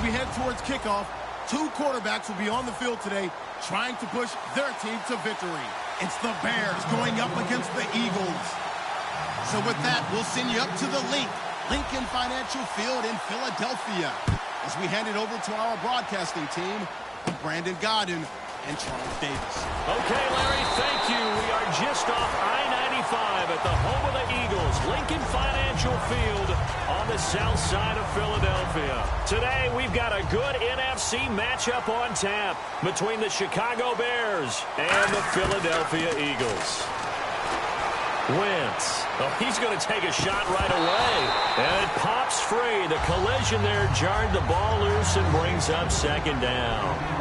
we head towards kickoff, two quarterbacks will be on the field today trying to push their team to victory. It's the Bears going up against the Eagles. So with that, we'll send you up to the Lincoln Financial Field in Philadelphia, as we hand it over to our broadcasting team, Brandon Godden and Charles Davis. Okay, Larry, thank you. We are just off I-95 at the home of the Eagles, Lincoln Financial Field on the south side of Philadelphia. Today, we've got a good NFC matchup on tap between the Chicago Bears and the Philadelphia Eagles. Wentz. Oh, he's going to take a shot right away. And it pops free. The collision there jarred the ball loose and brings up second down.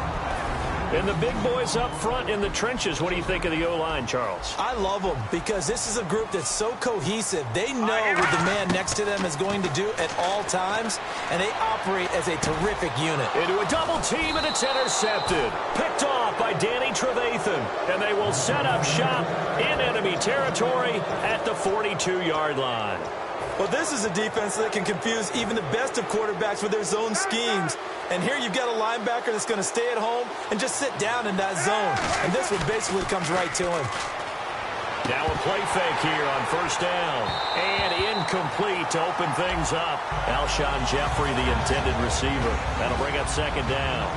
And the big boys up front in the trenches. What do you think of the O-line, Charles? I love them because this is a group that's so cohesive. They know what the man next to them is going to do at all times, and they operate as a terrific unit. Into a double team, and it's intercepted. Picked off by Danny Trevathan. And they will set up shop in enemy territory at the 42-yard line. Well, this is a defense that can confuse even the best of quarterbacks with their zone schemes. And here you've got a linebacker that's going to stay at home and just sit down in that zone. And this one basically comes right to him. Now a play fake here on first down. And incomplete to open things up. Alshon Jeffrey, the intended receiver. That'll bring up second down.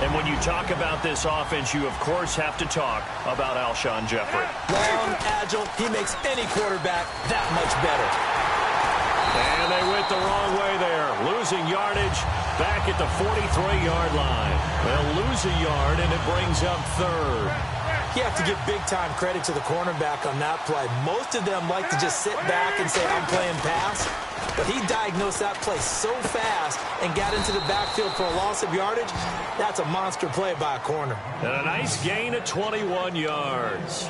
And when you talk about this offense, you, of course, have to talk about Alshon Jeffrey. Long, agile. He makes any quarterback that much better. And they went the wrong way there. Losing yardage back at the 43-yard line. They'll lose a yard, and it brings up third. You have to give big-time credit to the cornerback on that play. Most of them like to just sit back and say, I'm playing pass. But he diagnosed that play so fast and got into the backfield for a loss of yardage. That's a monster play by a corner. And a nice gain of 21 yards.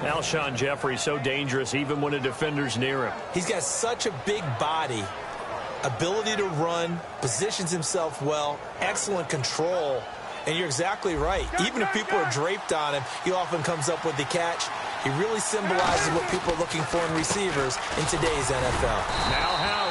Alshon Jeffrey so dangerous even when a defender's near him. He's got such a big body, ability to run, positions himself well, excellent control. And you're exactly right. Even if people are draped on him, he often comes up with the catch. He really symbolizes what people are looking for in receivers in today's NFL. Now Howard.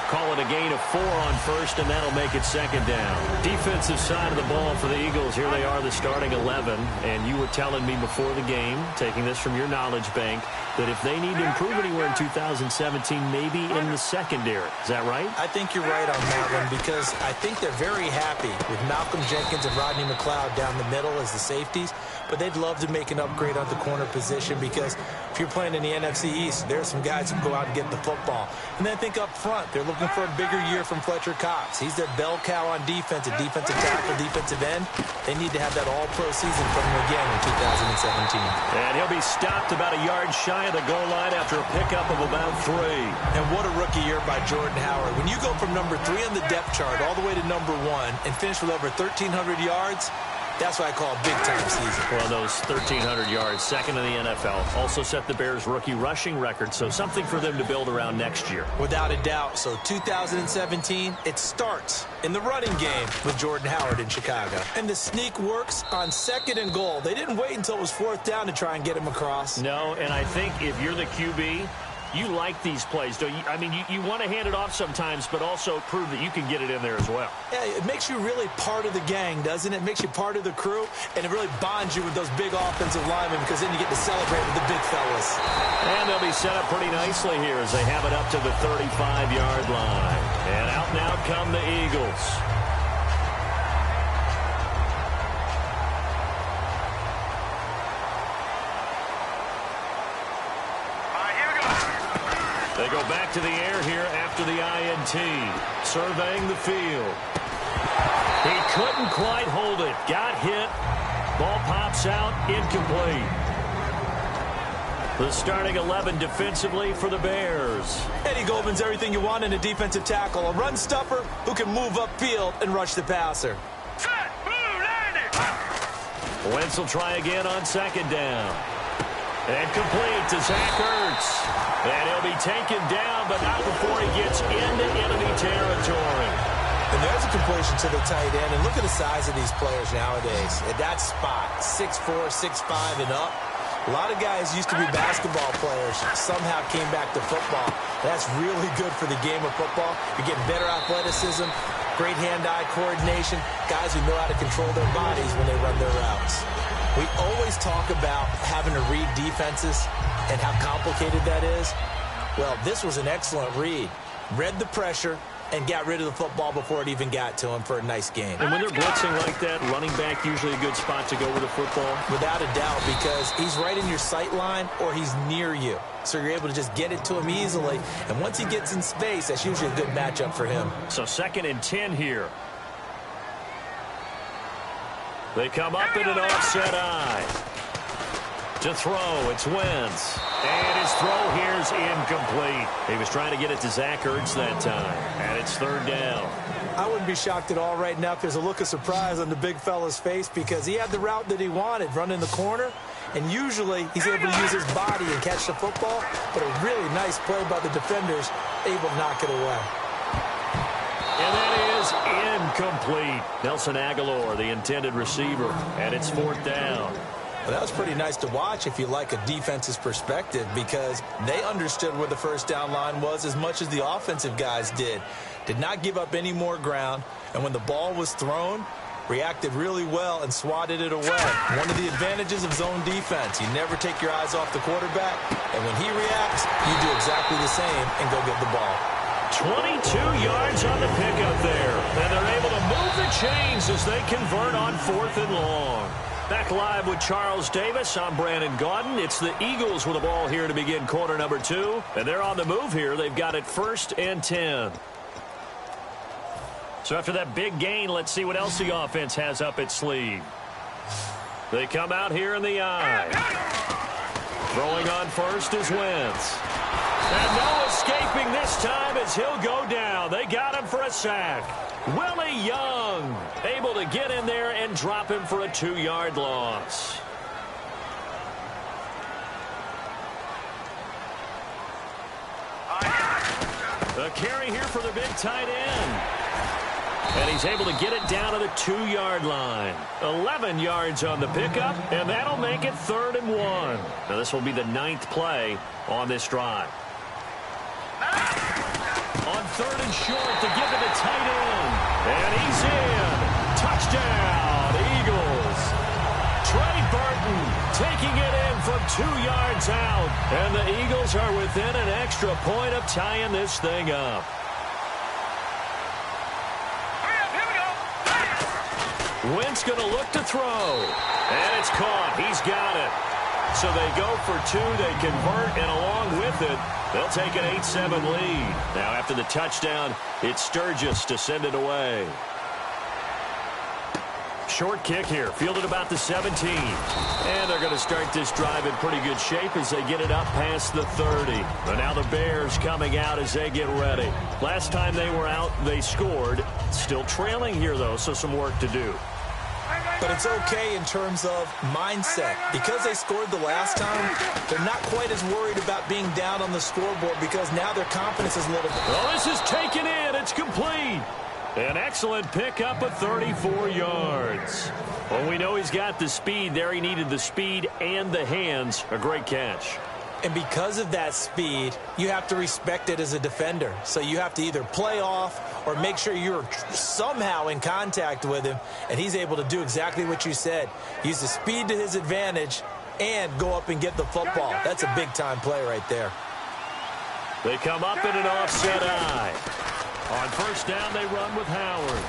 Call it a gain of 4 on first, and that'll make it second down. Defensive side of the ball for the Eagles. Here they are, the starting 11. And you were telling me before the game, taking this from your knowledge bank, that if they need to improve anywhere in 2017, maybe in the secondary. Is that right? I think you're right on that one, because I think they're very happy with Malcolm Jenkins and Rodney McLeod down the middle as the safeties, but they'd love to make an upgrade on the corner position, because if you're playing in the NFC East, there's some guys who go out and get the football. And then I think up front, they're looking for a bigger year from Fletcher Cox. He's their bell cow on defense, a defensive tackle, defensive end. They need to have that all-pro season from him again in 2017. And he'll be stopped about a yard shy of the goal line after a pickup of about 3. And what a rookie year by Jordan Howard. When you go from number 3 on the depth chart all the way to number 1 and finish with over 1,300 yards, that's what I call a big-time season. Well, those 1,300 yards, second in the NFL, also set the Bears' rookie rushing record, so something for them to build around next year. Without a doubt. So 2017, it starts in the running game with Jordan Howard in Chicago. And the sneak works on second and goal. They didn't wait until it was fourth down to try and get him across. No, and I think if you're the QB, you like these plays, don't you? I mean, you want to hand it off sometimes, but also prove that you can get it in there as well. Yeah, it makes you really part of the gang, doesn't it? It makes you part of the crew, and it really bonds you with those big offensive linemen, because then you get to celebrate with the big fellas. And they'll be set up pretty nicely here as they have it up to the 35-yard line. And out and out come the Eagles. They go back to the air here after the INT. Surveying the field. He couldn't quite hold it. Got hit. Ball pops out. Incomplete. The starting 11 defensively for the Bears. Eddie Goldman's everything you want in a defensive tackle. A run stuffer who can move upfield and rush the passer. Wentz will try again on second down. And complete to Zach Ertz. And he'll be taken down, but not before he gets into enemy territory. And there's a completion to the tight end. And look at the size of these players nowadays. At that spot, 6'4", 6'5", and up. A lot of guys used to be basketball players, somehow came back to football. That's really good for the game of football. You're getting better athleticism, great hand-eye coordination, guys who know how to control their bodies when they run their routes. We always talk about having to read defenses and how complicated that is. Well, this was an excellent read. Read the pressure and got rid of the football before it even got to him for a nice gain. And when they're blitzing like that, running back usually a good spot to go with the football? Without a doubt, because he's right in your sight line or he's near you. So you're able to just get it to him easily. And once he gets in space, that's usually a good matchup for him. So 2nd and 10 here. They come up in an offset eye. To throw, it's Wentz. And his throw here's incomplete. He was trying to get it to Zach Ertz that time. And it's 3rd down. I wouldn't be shocked at all right now if there's a look of surprise on the big fella's face because he had the route that he wanted, running the corner. And usually he's able to use his body and catch the football. But a really nice play by the defenders, able to knock it away. And that is incomplete. Nelson Aguilar, the intended receiver. And it's 4th down. Well, that was pretty nice to watch if you like a defense's perspective because they understood where the first down line was as much as the offensive guys did. Did not give up any more ground, and when the ball was thrown, reacted really well and swatted it away. One of the advantages of zone defense, you never take your eyes off the quarterback, and when he reacts, you do exactly the same and go get the ball. 22 yards on the pickup there, and they're able to move the chains as they convert on 4th and long. Back live with Charles Davis. I'm Brandon Gaudin. It's the Eagles with the ball here to begin quarter number 2. And they're on the move here. They've got it 1st and 10. So after that big gain, let's see what else the offense has up its sleeve. They come out here in the eye. Throwing on first is Wentz. And no escaping this time as he'll go down. They got him for a sack. Willie Young able to get in there and drop him for a 2-yard loss. A carry here for the big tight end. And he's able to get it down to the 2-yard line. 11 yards on the pickup, and that'll make it 3rd and 1. Now this will be the 9th play on this drive. On 3rd and short to give to the tight end. And he's in. Touchdown, Eagles. Trey Burton taking it in from 2 yards out. And the Eagles are within an extra point of tying this thing up. Wentz going to look to throw. And it's caught. He's got it. So they go for 2, they convert, and along with it, they'll take an 8-7 lead. Now after the touchdown, it's Sturgis to send it away. Short kick here, fielded about the 17. And they're going to start this drive in pretty good shape as they get it up past the 30. But now the Bears coming out as they get ready. Last time they were out, they scored. Still trailing here, though, so some work to do. But it's okay in terms of mindset. Because they scored the last time, they're not quite as worried about being down on the scoreboard because now their confidence is a little bit. Oh, this is taken in. It's complete. An excellent pickup of 34 yards. Well, we know he's got the speed there. He needed the speed and the hands. A great catch. And because of that speed, you have to respect it as a defender. So you have to either play off or make sure you're somehow in contact with him. And he's able to do exactly what you said. Use the speed to his advantage and go up and get the football. That's a big-time play right there. They come up in an offset eye. On 1st down, they run with Howard.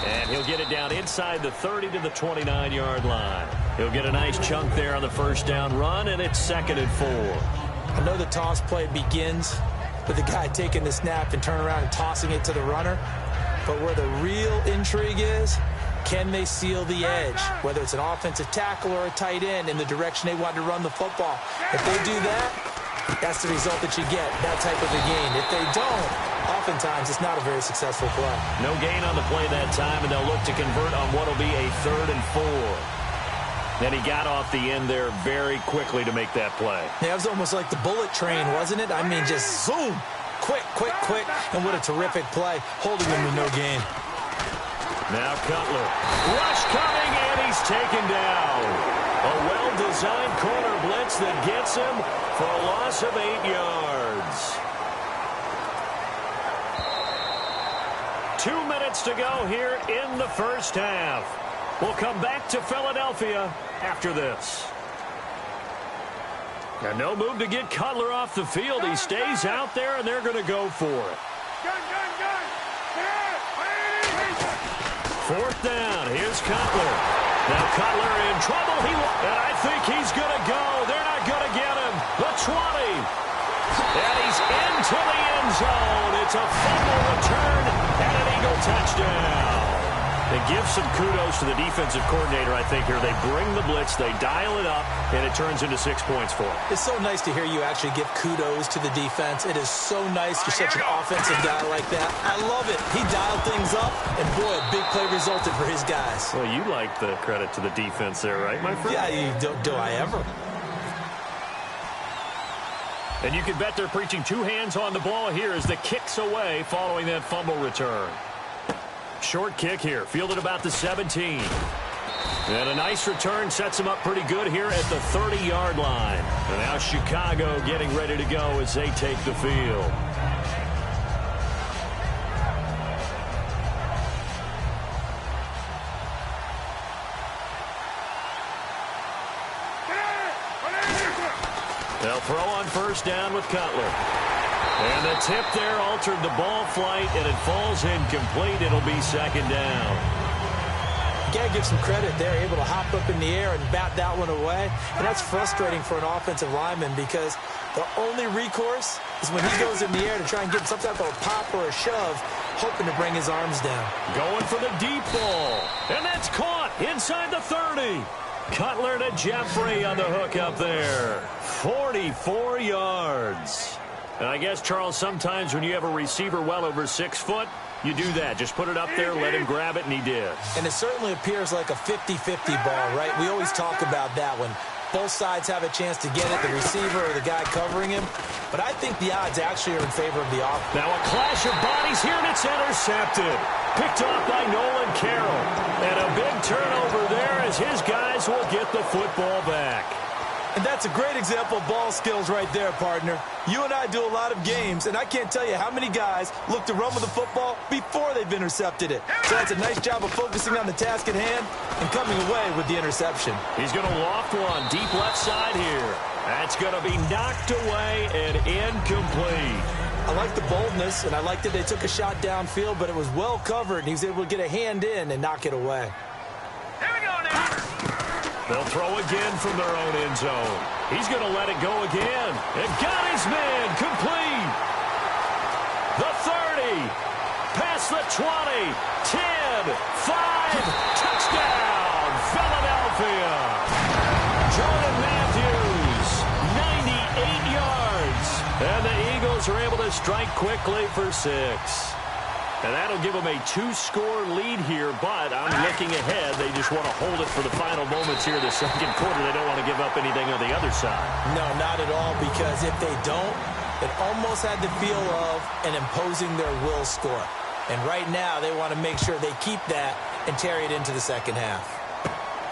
And he'll get it down inside the 30 to the 29-yard line. He'll get a nice chunk there on the 1st down run, and it's 2nd and 4. I know the toss play begins with the guy taking the snap and turn around and tossing it to the runner. But where the real intrigue is, can they seal the edge, whether it's an offensive tackle or a tight end in the direction they want to run the football? If they do that, that's the result that you get, that type of a gain. If they don't, oftentimes it's not a very successful play. No gain on the play that time, and they'll look to convert on what will be a 3rd and 4. Then he got off the end there very quickly to make that play. Yeah, it was almost like the bullet train, wasn't it? I mean, just zoom, quick, quick, quick, and what a terrific play, holding him to no gain. Now Cutler. Rush coming, and he's taken down. A well-designed corner blitz that gets him for a loss of 8 yards. 2 minutes minutes to go here in the first half. We'll come back to Philadelphia after this. And no move to get Cutler off the field. He stays out there, and they're going to go for it. Fourth down. Here's Cutler. Now Cutler in trouble. And I think he's going to go. They're not going to get him. The 20. And he's into the end zone. It's a fumble return and an Eagle touchdown. They give some kudos to the defensive coordinator, I think, here. They bring the blitz, they dial it up, and it turns into 6 points for them. It's so nice to hear you actually give kudos to the defense. It is so nice for such an offensive guy like that. I love it. He dialed things up, and boy, a big play resulted for his guys. Well, you like the credit to the defense there, right, my friend? Yeah, do I ever? And you can bet they're preaching two hands on the ball here as the kick's away following that fumble return. Short kick here, fielded about the 17. And a nice return sets them up pretty good here at the 30-yard line. And now Chicago getting ready to go as they take the field. They'll throw on first down with Cutler. And the tip there altered the ball flight, and it falls incomplete. It'll be second down. You got to give some credit there, able to hop up in the air and bat that one away. And that's frustrating for an offensive lineman because the only recourse is when he goes in the air to try and get some type of a pop or a shove, hoping to bring his arms down. Going for the deep ball. And that's caught inside the 30. Cutler to Jeffrey on the hook up there. 44 yards. And I guess, Charles, sometimes when you have a receiver well over 6 foot, you do that. Just put it up there, let him grab it, and he did. And it certainly appears like a 50-50 ball, right? We always talk about that when both sides have a chance to get it, the receiver or the guy covering him. But I think the odds actually are in favor of the offense. Now a clash of bodies here, and it's intercepted. Picked off by Nolan Carroll. And a big turnover there as his guys will get the football back. And that's a great example of ball skills right there, partner. You and I do a lot of games, and I can't tell you how many guys look to run with the football before they've intercepted it. So that's a nice job of focusing on the task at hand and coming away with the interception. He's going to loft one deep left side here. That's going to be knocked away and incomplete. I like the boldness, and I like that they took a shot downfield, but it was well covered, and he was able to get a hand in and knock it away. Here we go now. They'll throw again from their own end zone. He's going to let it go again. And got his man complete. The 30. Past the 20. 10. 5. Touchdown. Philadelphia. Jordan Matthews. 98 yards. And the Eagles are able to strike quickly for 6. And that'll give them a 2-score lead here, but I'm looking ahead. They just want to hold it for the final moments here in the second quarter. They don't want to give up anything on the other side. No, not at all, because if they don't, it almost had the feel of an imposing their will score. And right now, they want to make sure they keep that and carry it into the second half.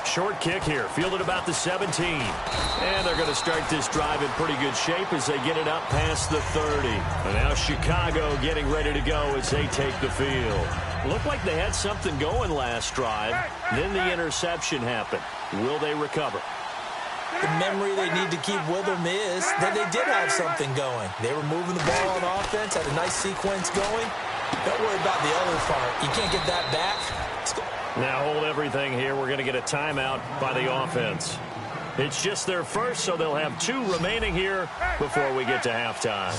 Short kick here, fielded about the 17. And they're going to start this drive in pretty good shape as they get it up past the 30. And now Chicago getting ready to go as they take the field. Looked like they had something going last drive. Then the interception happened. Will they recover? The memory they need to keep with them is that they did have something going. They were moving the ball on offense, had a nice sequence going. Don't worry about the other part. You can't get that back. Now hold everything here. We're going to get a timeout by the offense. It's just their first, so they'll have 2 remaining here before we get to halftime.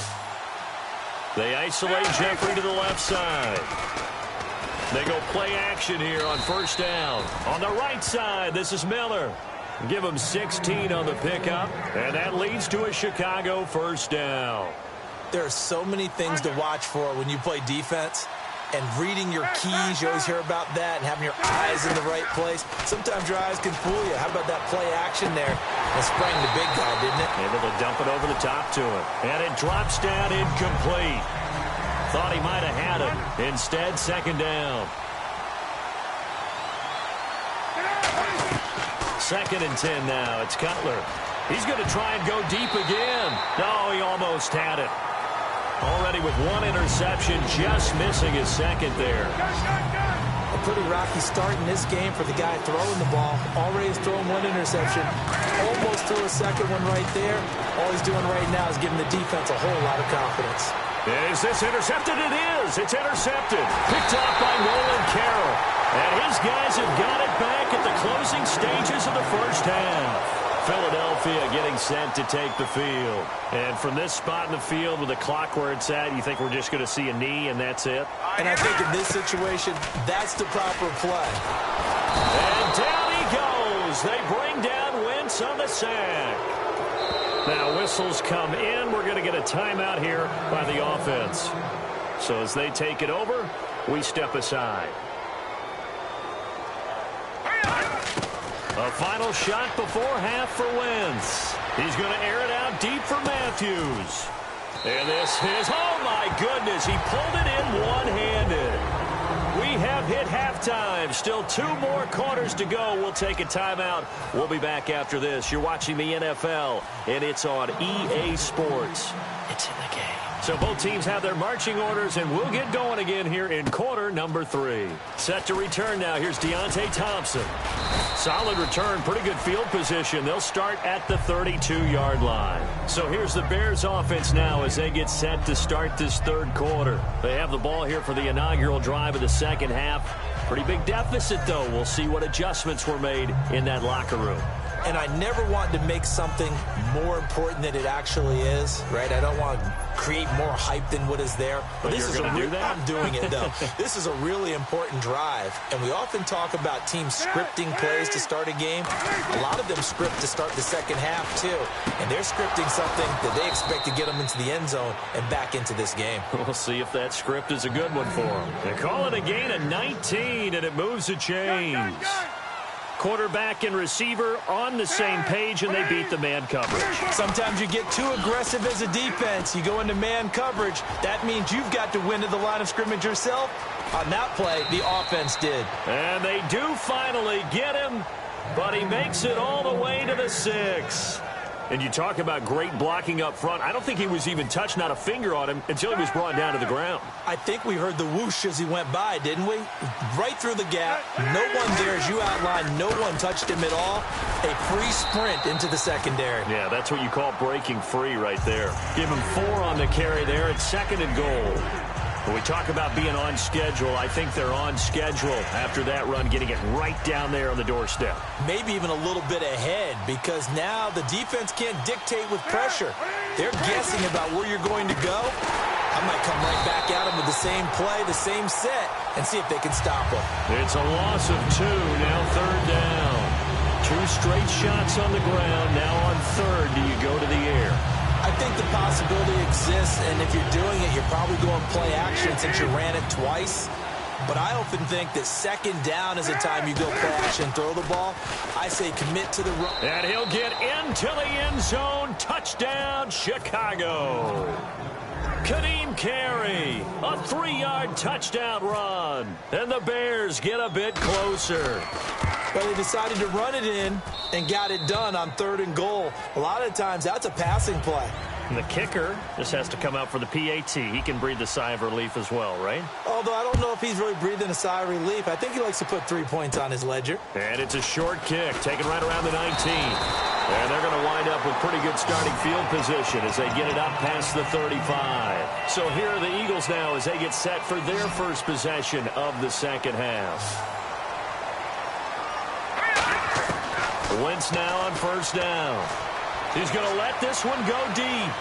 They isolate Jeffrey to the left side. They go play action here on first down. On the right side, this is Miller. Give him 16 on the pickup, and that leads to a Chicago first down. There are so many things to watch for when you play defense. And reading your keys, you always hear about that, and having your eyes in the right place. Sometimes your eyes can fool you. How about that play action there? It sprang the big guy, didn't it? Able to dump it over the top to him. And it drops down incomplete. Thought he might have had it. Instead, second down. Second and 10 now. It's Cutler. He's going to try and go deep again. No, he almost had it. Already with one interception, just missing his second there. A pretty rocky start in this game for the guy throwing the ball. Already has thrown one interception. Almost threw a second one right there. All he's doing right now is giving the defense a whole lot of confidence. Is this intercepted? It is. It's intercepted. Picked off by Nolan Carroll. And his guys have got it back at the closing stages of the first half. Philadelphia getting set to take the field. And from this spot in the field with the clock where it's at, you think we're just going to see a knee and that's it? And I think in this situation, that's the proper play. And down he goes. They bring down Wentz on the sack. Now whistles come in. We're going to get a timeout here by the offense. So as they take it over, we step aside. A final shot before half for Wentz. He's going to air it out deep for Matthews. And this is, oh my goodness, he pulled it in one-handed. We have hit halftime. Still 2 more quarters to go. We'll take a timeout. We'll be back after this. You're watching the NFL, and it's on EA Sports. It's in the game. So both teams have their marching orders, and we'll get going again here in quarter number 3. Set to return now. Here's Deontay Thompson. Solid return, pretty good field position. They'll start at the 32-yard line. So here's the Bears offense now as they get set to start this third quarter. They have the ball here for the inaugural drive of the second half. Pretty big deficit, though. We'll see what adjustments were made in that locker room. And I never want to make something more important than it actually is, right? I don't want to create more hype than what is there. But this is going to do that? I'm doing it, though. This is a really important drive. And we often talk about teams scripting plays to start a game. A lot of them script to start the second half, too. And they're scripting something that they expect to get them into the end zone and back into this game. We'll see if that script is a good one for them. They call it a gain of 19, and it moves the chains. Quarterback and receiver on the same page, and they beat the man coverage. Sometimes you get too aggressive as a defense. You go into man coverage. That means you've got to win to the line of scrimmage yourself. On that play, the offense did. And they do finally get him, but he makes it all the way to the 6. And you talk about great blocking up front. I don't think he was even touched, not a finger on him, until he was brought down to the ground. I think we heard the whoosh as he went by, didn't we? Right through the gap. No one there, as you outlined, no one touched him at all. A free sprint into the secondary. Yeah, that's what you call breaking free right there. Give him 4 on the carry there. It's 2nd and goal. When we talk about being on schedule, I think they're on schedule after that run, getting it right down there on the doorstep. Maybe even a little bit ahead, because now the defense can't dictate with pressure. They're guessing about where you're going to go. I might come right back at them with the same play, the same set, and see if they can stop them. It's a loss of 2, now 3rd down. 2 straight shots on the ground. Now on 3rd, do you go to the air? I think the possibility exists, and if you're doing it, you're probably going play action since you ran it twice. But I often think that 2nd down is the time you go play action, throw the ball. I say commit to the run. And he'll get into the end zone. Touchdown, Chicago. Kadeem Carey, a 3-yard touchdown run. And the Bears get a bit closer. But they decided to run it in and got it done on 3rd and goal. A lot of times, that's a passing play. And the kicker just has to come out for the PAT. He can breathe a sigh of relief as well, right? Although I don't know if he's really breathing a sigh of relief. I think he likes to put 3 points on his ledger. And it's a short kick, taken right around the 19. And they're going to wind up with pretty good starting field position as they get it up past the 35. So here are the Eagles now as they get set for their first possession of the second half. Wentz now on 1st down. He's going to let this one go deep.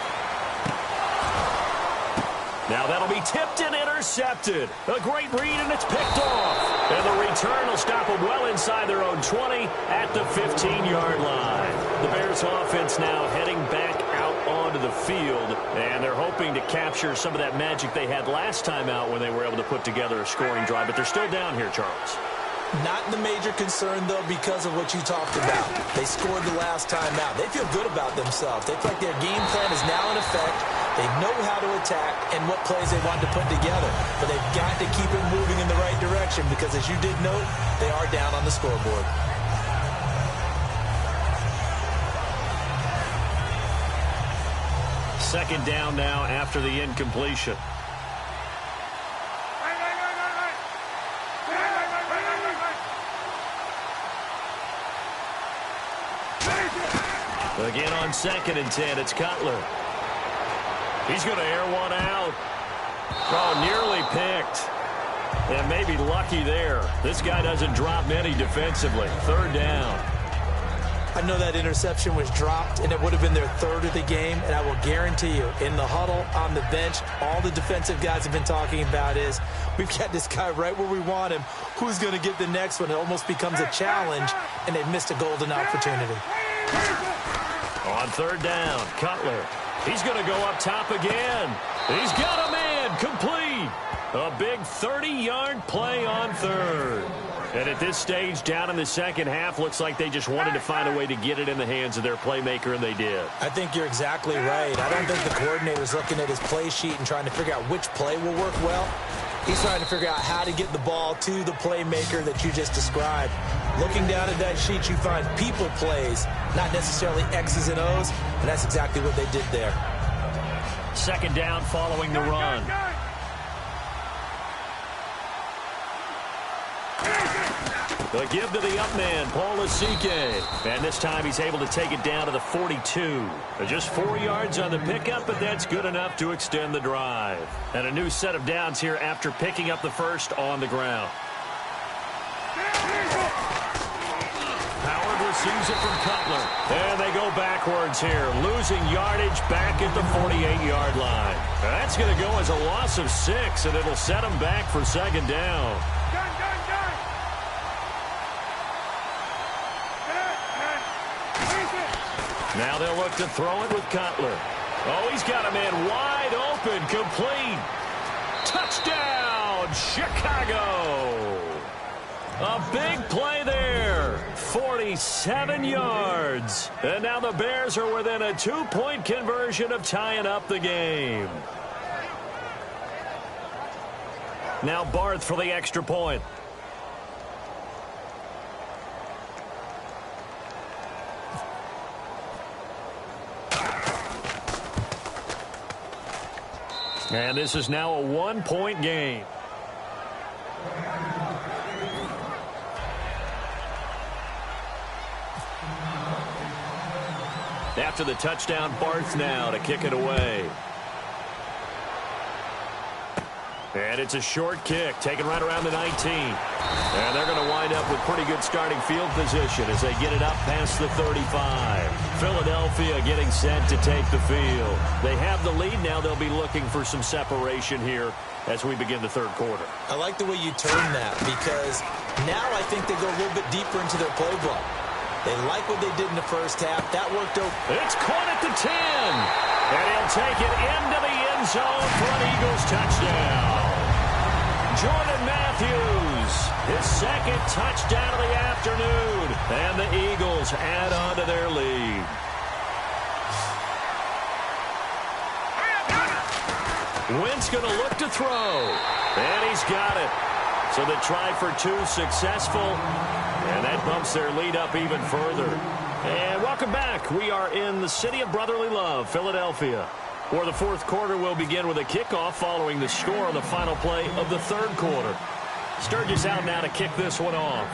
Now that'll be tipped and intercepted. A great read, and it's picked off. And the return will stop them well inside their own 20 at the 15-yard line. The Bears offense now heading back out onto the field, and they're hoping to capture some of that magic they had last time out when they were able to put together a scoring drive. But they're still down here, Charles. Not the major concern, though, because of what you talked about. They scored the last time out. They feel good about themselves. They feel like their game plan is now in effect. They know how to attack and what plays they want to put together. But they've got to keep it moving in the right direction because, as you did note, they are down on the scoreboard. second down now after the incompletion. Again on 2nd and 10, it's Cutler. He's going to air one out. Oh, nearly picked. And maybe lucky there. This guy doesn't drop many defensively. 3rd down. I know that interception was dropped, and it would have been their 3rd of the game, and I will guarantee you, in the huddle, on the bench, all the defensive guys have been talking about is, we've got this guy right where we want him. Who's going to get the next one? It almost becomes a challenge, and they've missed a golden opportunity. On 3rd down, Cutler. He's going to go up top again. He's got a man, complete. A big 30-yard play on 3rd. And at this stage, down in the second half, looks like they just wanted to find a way to get it in the hands of their playmaker, and they did. I think you're exactly right. I don't think the coordinator's looking at his play sheet and trying to figure out which play will work well. He's trying to figure out how to get the ball to the playmaker that you just described. Looking down at that sheet, you find people plays, not necessarily X's and O's, and that's exactly what they did there. 2nd down following the run. The give to the up man, Paul Asike. And this time he's able to take it down to the 42. Just 4 yards on the pickup, but that's good enough to extend the drive. And a new set of downs here after picking up the first on the ground. Howard receives it from Cutler. And they go backwards here, losing yardage back at the 48-yard line. That's going to go as a loss of 6, and it'll set them back for 2nd down. Now they'll look to throw it with Cutler. Oh, he's got a man wide open, complete. Touchdown, Chicago. A big play there. 47 yards. And now the Bears are within a 2-point conversion of tying up the game. Now Barth for the extra point. And this is now a 1-point game. After the touchdown, Barth now to kick it away. And it's a short kick, taken right around the 19. And they're going to wind up with pretty good starting field position as they get it up past the 35. Philadelphia getting set to take the field. They have the lead now. They'll be looking for some separation here as we begin the 3rd quarter. I like the way you turn that, because now I think they go a little bit deeper into their playbook. They like what they did in the first half. That worked out. It's caught at the 10. And he'll take it into the end zone for an Eagles touchdown. Jordan Matthews, his 2nd touchdown of the afternoon. And the Eagles add on to their lead. Wentz going to look to throw. And he's got it. So the try for 2 successful. And that bumps their lead up even further. And welcome back. We are in the city of brotherly love, Philadelphia, where the 4th quarter will begin with a kickoff following the score on the final play of the 3rd quarter. Sturgis out now to kick this one off.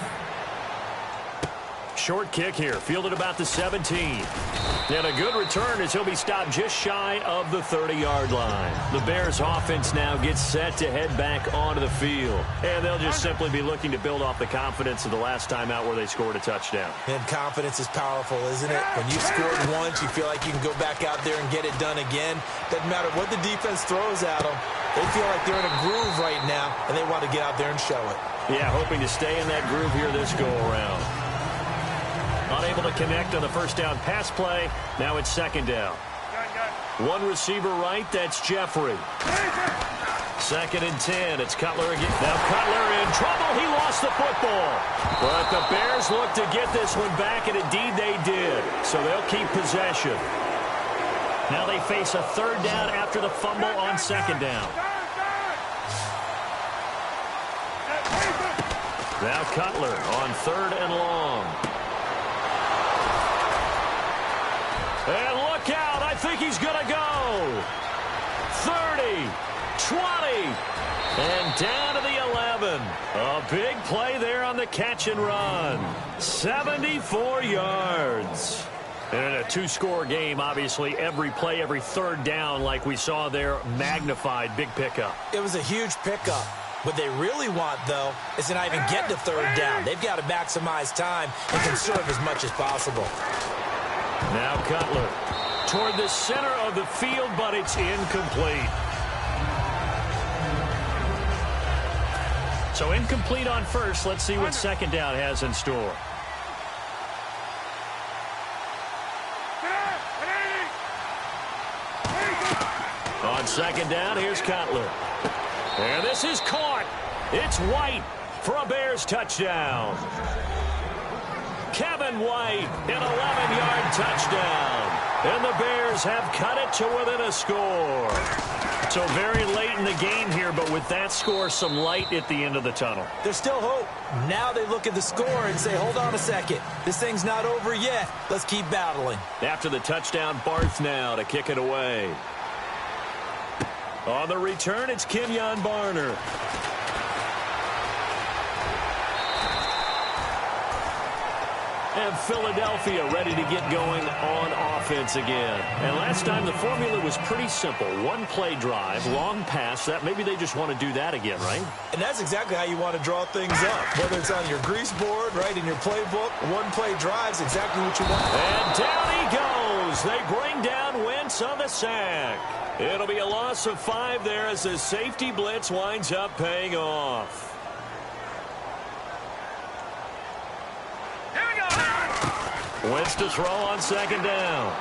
Short kick here, fielded about the 17. And a good return as he'll be stopped just shy of the 30-yard line. The Bears offense now gets set to head back onto the field. And they'll just simply be looking to build off the confidence of the last time out where they scored a touchdown. And confidence is powerful, isn't it? When you've scored once, you feel like you can go back out there and get it done again. Doesn't matter what the defense throws at them. They feel like they're in a groove right now, and they want to get out there and show it. Yeah, hoping to stay in that groove here this go-around. Unable to connect on the first down pass play. Now it's 2nd down. One receiver right, that's Jeffrey. 2nd and 10, it's Cutler again. Now Cutler in trouble, he lost the football. But the Bears look to get this one back, and indeed they did. So they'll keep possession. Now they face a 3rd down after the fumble on 2nd down. Now Cutler on 3rd and long. And look out, I think he's going to go. 30, 20, and down to the 11. A big play there on the catch and run. 74 yards. And in a two-score game, obviously, every play, every third down, like we saw there, magnified. Big pickup. It was a huge pickup. What they really want, though, is to not even get to third down. They've got to maximize time and conserve as much as possible. Now Cutler toward the center of the field, but it's incomplete. So incomplete on first. Let's see what second down has in store. On second down, here's Cutler. And this is caught. It's White for a Bears touchdown. Kevin White, an 11-yard touchdown. And the Bears have cut it to within a score. So very late in the game here, but with that score, some light at the end of the tunnel. There's still hope. Now they look at the score and say, hold on a second. This thing's not over yet. Let's keep battling. After the touchdown, Barth now to kick it away. On the return, it's Kenyon Barner. And Philadelphia ready to get going on offense again. And last time the formula was pretty simple. One play drive, long pass. That maybe they just want to do that again, right? And that's exactly how you want to draw things up. Whether it's on your grease board, right, in your playbook, one play drive's exactly what you want. And down he goes. They bring down Wentz on the sack. It'll be a loss of 5 there as the safety blitz winds up paying off. Wentz to throw on second down.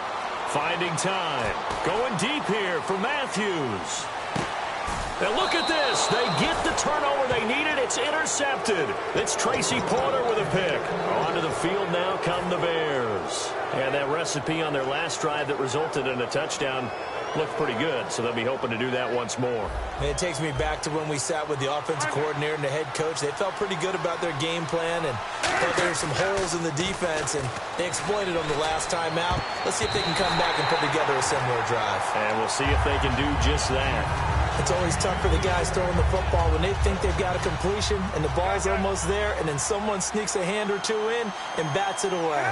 Finding time. Going deep here for Matthews. And look at this. They get the turnover they needed. It's intercepted. It's Tracy Porter with a pick. Onto the field now come the Bears. And that recipe on their last drive that resulted in a touchdown looked pretty good, so they'll be hoping to do that once more. And it takes me back to when we sat with the offensive coordinator and the head coach. They felt pretty good about their game plan and thought there were some holes in the defense, and they exploited them the last time out. Let's see if they can come back and put together a similar drive. And we'll see if they can do just that. It's always tough for the guys throwing the football when they think they've got a completion and the ball's almost there, and then someone sneaks a hand or two in and bats it away.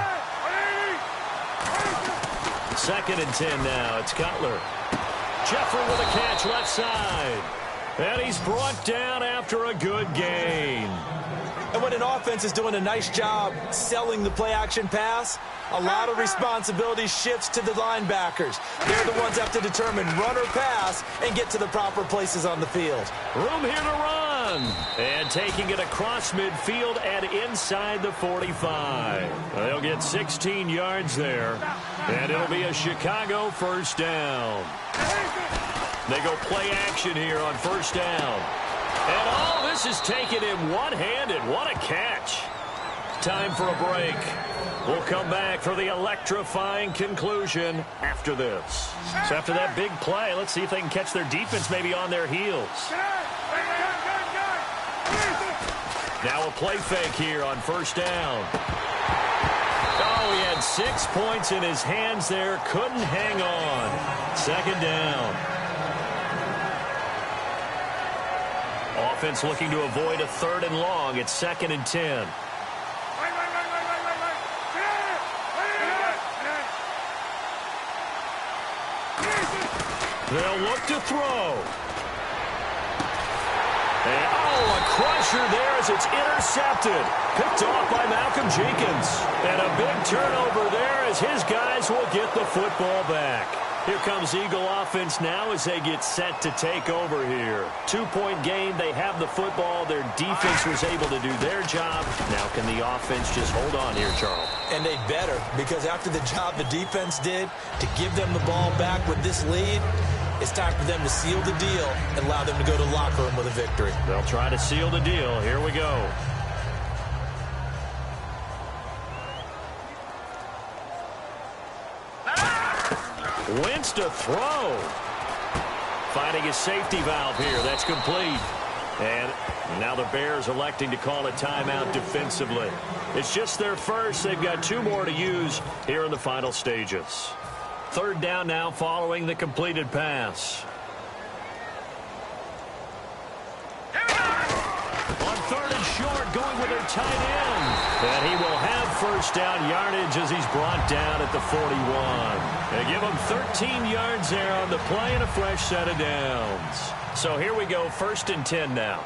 2nd and 10 now. It's Cutler. Jeffrey with a catch left side. And he's brought down after a good gain. And when an offense is doing a nice job selling the play-action pass, a lot of responsibility shifts to the linebackers. They're the ones that have to determine run or pass and get to the proper places on the field. Room here to run. And taking it across midfield and inside the 45. They'll get 16 yards there. And it'll be a Chicago first down. They go play action here on first down. And all this is taken in one-handed. What a catch. Time for a break. We'll come back for the electrifying conclusion after this. So after that big play, let's see if they can catch their defense maybe on their heels. Now a play fake here on first down. Oh, he had 6 points in his hands there. Couldn't hang on. Second down. Offense looking to avoid a 3rd and long. It's 2nd and 10. They'll look to throw. And, a crusher there as it's intercepted. Picked off by Malcolm Jenkins. And a big turnover there as his guys will get the football back. Here comes Eagle offense now as they get set to take over here. 2-point game. They have the football. Their defense was able to do their job. Now can the offense just hold on here, Charles? And they better, because after the job the defense did to give them the ball back with this lead, it's time for them to seal the deal and allow them to go to the locker room with a victory. They'll try to seal the deal. Here we go. Wentz to throw. Finding his safety valve here. That's complete. And now the Bears electing to call a timeout defensively. It's just their first. They've got 2 more to use here in the final stages. Third down now following the completed pass. On third and short, going with their tight end. And he will have first down yardage as he's brought down at the 41. They give him 13 yards there on the play and a fresh set of downs. So here we go, 1st and 10 now.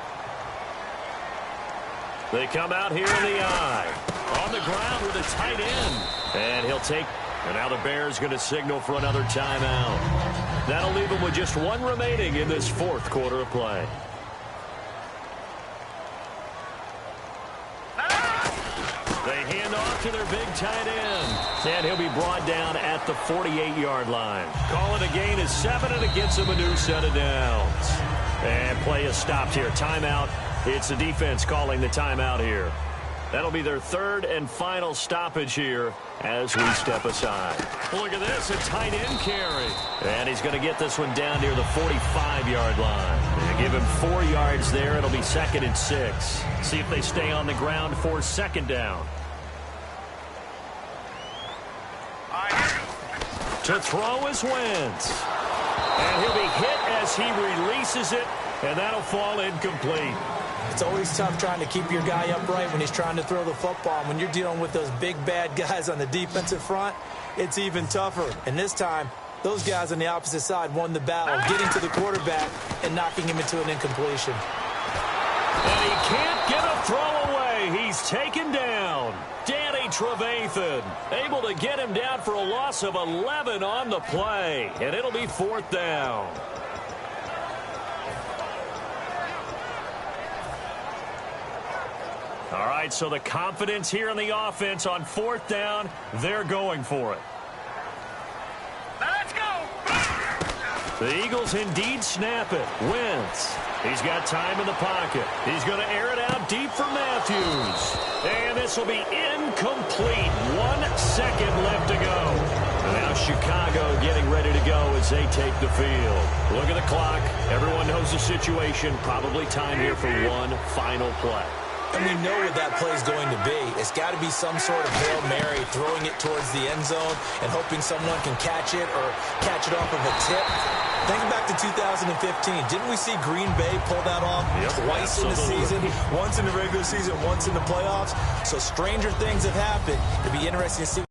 They come out here in the eye. On the ground with a tight end. And he'll take, and now the Bears going to signal for another timeout. That'll leave them with just one remaining in this 4th quarter of play. They hand off to their big tight end. And he'll be brought down at the 48-yard line. Call it a gain of 7, and it gets him a new set of downs. And play is stopped here. Timeout. It's the defense calling the timeout here. That'll be their 3rd and final stoppage here as we step aside. Look at this, a tight end carry. And he's going to get this one down near the 45-yard line. They give him 4 yards there. It'll be 2nd and 6. See if they stay on the ground for 2nd down. To throw is Wentz. And he'll be hit as he releases it, and that'll fall incomplete. It's always tough trying to keep your guy upright when he's trying to throw the football. When you're dealing with those big, bad guys on the defensive front, it's even tougher. And this time, those guys on the opposite side won the battle, getting to the quarterback and knocking him into an incompletion. And he can't get a throw away. He's taken down. Danny Trevathan able to get him down for a loss of 11 on the play. And it'll be 4th down. All right, so the confidence here in the offense on 4th down, they're going for it. Let's go! The Eagles indeed snap it. Wentz. He's got time in the pocket. He's going to air it out deep for Matthews. And this will be incomplete. 1 second left to go. And now Chicago getting ready to go as they take the field. Look at the clock. Everyone knows the situation. Probably time here for one final play. And we know what that play is going to be. It's got to be some sort of Hail Mary, throwing it towards the end zone and hoping someone can catch it or catch it off of a tip. Think back to 2015. Didn't we see Green Bay pull that off twice in the season? Once in the regular season, once in the playoffs. So stranger things have happened. It'll be interesting to see.